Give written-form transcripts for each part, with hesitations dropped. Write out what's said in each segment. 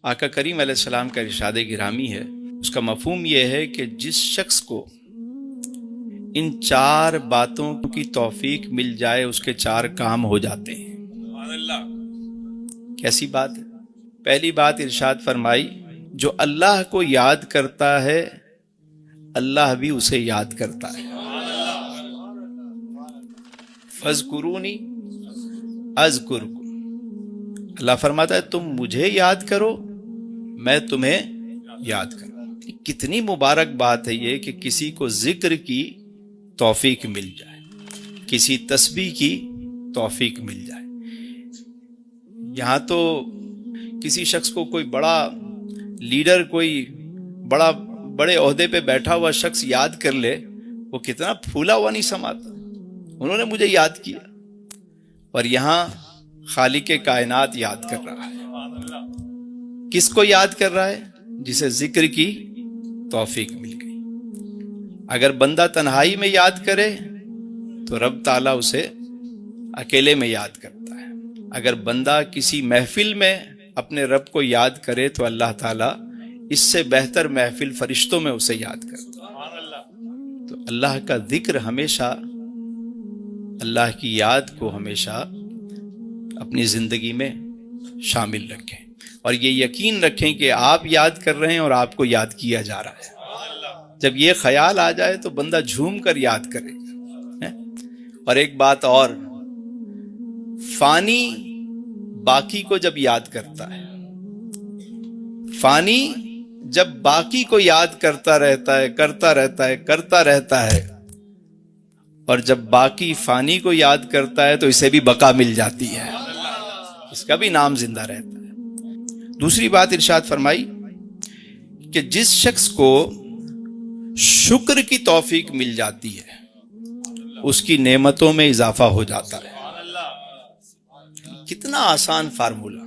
آقا کریم علیہ السلام کا ارشاد گرامی ہے، اس کا مفہوم یہ ہے کہ جس شخص کو ان 4 باتوں کی توفیق مل جائے اس کے 4 کام ہو جاتے ہیں۔ سبحان اللہ۔ کیسی بات ہے؟ پہلی بات ارشاد فرمائی، جو اللہ کو یاد کرتا ہے اللہ بھی اسے یاد کرتا ہے۔ فاذکرونی اذکرکم، اللہ فرماتا ہے تم مجھے یاد کرو میں تمہیں یاد کروں۔ کتنی مبارک بات ہے یہ کہ کسی کو ذکر کی توفیق مل جائے، کسی تسبیح کی توفیق مل جائے۔ یہاں تو کسی شخص کو کوئی بڑا لیڈر، کوئی بڑے عہدے پہ بیٹھا ہوا شخص یاد کر لے، وہ کتنا پھولا ہوا نہیں سماتا، انہوں نے مجھے یاد کیا۔ اور یہاں خالق کائنات یاد کر رہا ہے۔ کس کو یاد کر رہا ہے؟ جسے ذکر کی توفیق مل گئی۔ اگر بندہ تنہائی میں یاد کرے تو رب تعالیٰ اسے اکیلے میں یاد کرتا ہے۔ اگر بندہ کسی محفل میں اپنے رب کو یاد کرے تو اللہ تعالیٰ اس سے بہتر محفل فرشتوں میں اسے یاد کرتا ہے۔ تو اللہ کا ذکر ہمیشہ، اللہ کی یاد کو ہمیشہ اپنی زندگی میں شامل رکھیں، اور یہ یقین رکھیں کہ آپ یاد کر رہے ہیں اور آپ کو یاد کیا جا رہا ہے۔ جب یہ خیال آ جائے تو بندہ جھوم کر یاد کرے۔ اور ایک بات اور، فانی باقی کو جب یاد کرتا ہے، فانی جب باقی کو یاد کرتا رہتا ہے، اور جب باقی فانی کو یاد کرتا ہے تو اسے بھی بقا مل جاتی ہے، اس کا بھی نام زندہ رہتا ہے۔ دوسری بات ارشاد فرمائی کہ جس شخص کو شکر کی توفیق مل جاتی ہے اس کی نعمتوں میں اضافہ ہو جاتا ہے۔ کتنا آسان فارمولا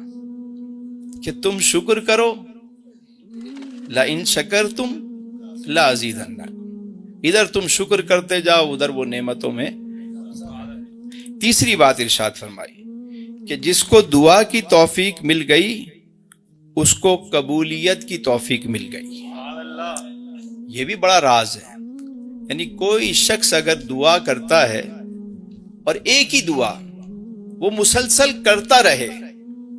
کہ تم شکر کرو، لئن شکرتم لازیدنکم، ادھر تم شکر کرتے جاؤ ادھر وہ نعمتوں میں۔ تیسری بات ارشاد فرمائی کہ جس کو دعا کی توفیق مل گئی اس کو قبولیت کی توفیق مل گئی۔ یہ بھی بڑا راز ہے، یعنی کوئی شخص اگر دعا کرتا ہے اور ایک ہی دعا وہ مسلسل کرتا رہے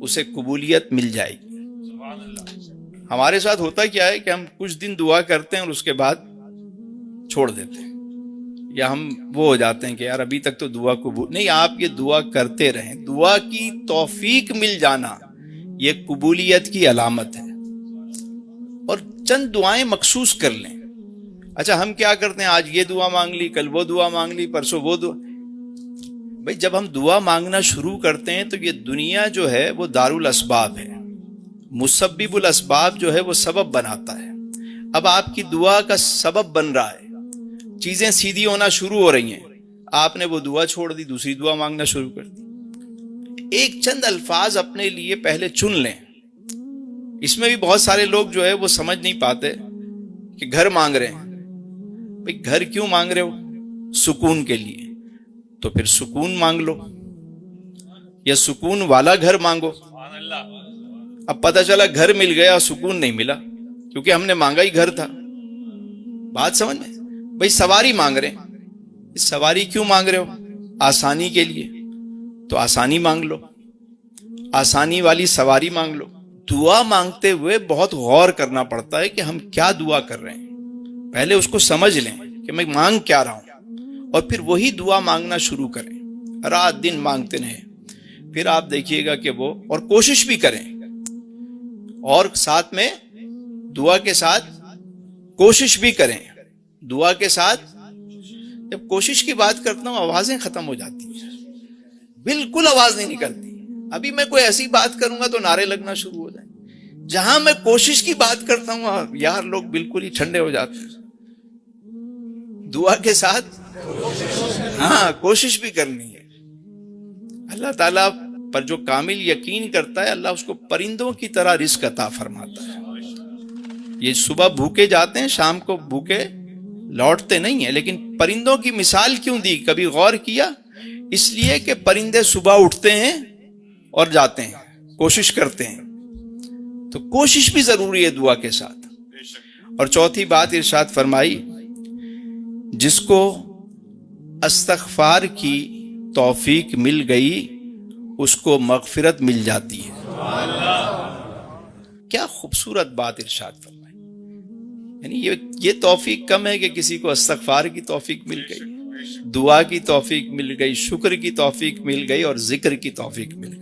اسے قبولیت مل جائے گی۔ ہمارے ساتھ ہوتا کیا ہے کہ ہم کچھ دن دعا کرتے ہیں اور اس کے بعد چھوڑ دیتے ہیں، یا ہم وہ ہو جاتے ہیں کہ یار ابھی تک تو دعا قبول نہیں۔ آپ یہ دعا کرتے رہیں، دعا کی توفیق مل جانا یہ قبولیت کی علامت ہے۔ اور چند دعائیں مخصوص کر لیں۔ اچھا ہم کیا کرتے ہیں، آج یہ دعا مانگ لی، کل وہ دعا مانگ لی، پرسوں وہ دعا۔ بھئی جب ہم دعا مانگنا شروع کرتے ہیں تو یہ دنیا جو ہے وہ دارالاسباب ہے، مسبب الاسباب جو ہے وہ سبب بناتا ہے۔ اب آپ کی دعا کا سبب بن رہا ہے، چیزیں سیدھی ہونا شروع ہو رہی ہیں، آپ نے وہ دعا چھوڑ دی، دوسری دعا مانگنا شروع کر دی۔ ایک چند الفاظ اپنے لیے پہلے چن لیں۔ اس میں بھی بہت سارے لوگ جو ہے وہ سمجھ نہیں پاتے کہ گھر مانگ رہے ہیں۔ بھئی گھر کیوں مانگ رہے ہو؟ سکون کے لیے، تو پھر سکون مانگ لو، یا سکون والا گھر مانگو۔ اب پتہ چلا گھر مل گیا سکون نہیں ملا، کیونکہ ہم نے مانگا ہی گھر تھا۔ بات سمجھ میں؟ بھئی سواری مانگ رہے ہیں، سواری کیوں مانگ رہے ہو؟ آسانی کے لیے، تو آسانی مانگ لو، آسانی والی سواری مانگ لو۔ دعا مانگتے ہوئے بہت غور کرنا پڑتا ہے کہ ہم کیا دعا کر رہے ہیں، پہلے اس کو سمجھ لیں کہ میں مانگ کیا رہا ہوں، اور پھر وہی دعا مانگنا شروع کریں، رات دن مانگتے رہیں۔ پھر آپ دیکھیے گا کہ وہ، اور کوشش بھی کریں، اور ساتھ میں دعا کے ساتھ کوشش بھی کریں۔ دعا کے ساتھ جب کوشش کی بات کرتا ہوں آوازیں ختم ہو جاتی ہیں، بالکل آواز نہیں نکلتی۔ ابھی میں کوئی ایسی بات کروں گا تو نعرے لگنا شروع ہو جائیں۔ جہاں میں کوشش کی بات کرتا ہوں یار لوگ بالکل ہی ٹھنڈے ہو جاتے ہیں۔ دعا کے ساتھ کوشش بھی کرنی ہے۔ اللہ تعالیٰ پر جو کامل یقین کرتا ہے اللہ اس کو پرندوں کی طرح رزق عطا فرماتا ہے۔ یہ صبح بھوکے جاتے ہیں، شام کو بھوکے لوٹتے نہیں ہیں، لیکن پرندوں کی مثال کیوں دی؟ کبھی غور کیا؟ اس لیے کہ پرندے صبح اٹھتے ہیں اور جاتے ہیں، کوشش کرتے ہیں، تو کوشش بھی ضروری ہے دعا کے ساتھ. اور چوتھی بات ارشاد فرمائی جس کو استغفار کی توفیق مل گئی اس کو مغفرت مل جاتی ہے. کیا خوبصورت بات ارشاد فرمائی. یعنی یہ توفیق کم ہے کہ کسی کو استغفار کی توفیق مل گئی, دعا کی توفیق مل گئی, شکر کی توفیق مل گئی اور ذکر کی توفیق مل گئی.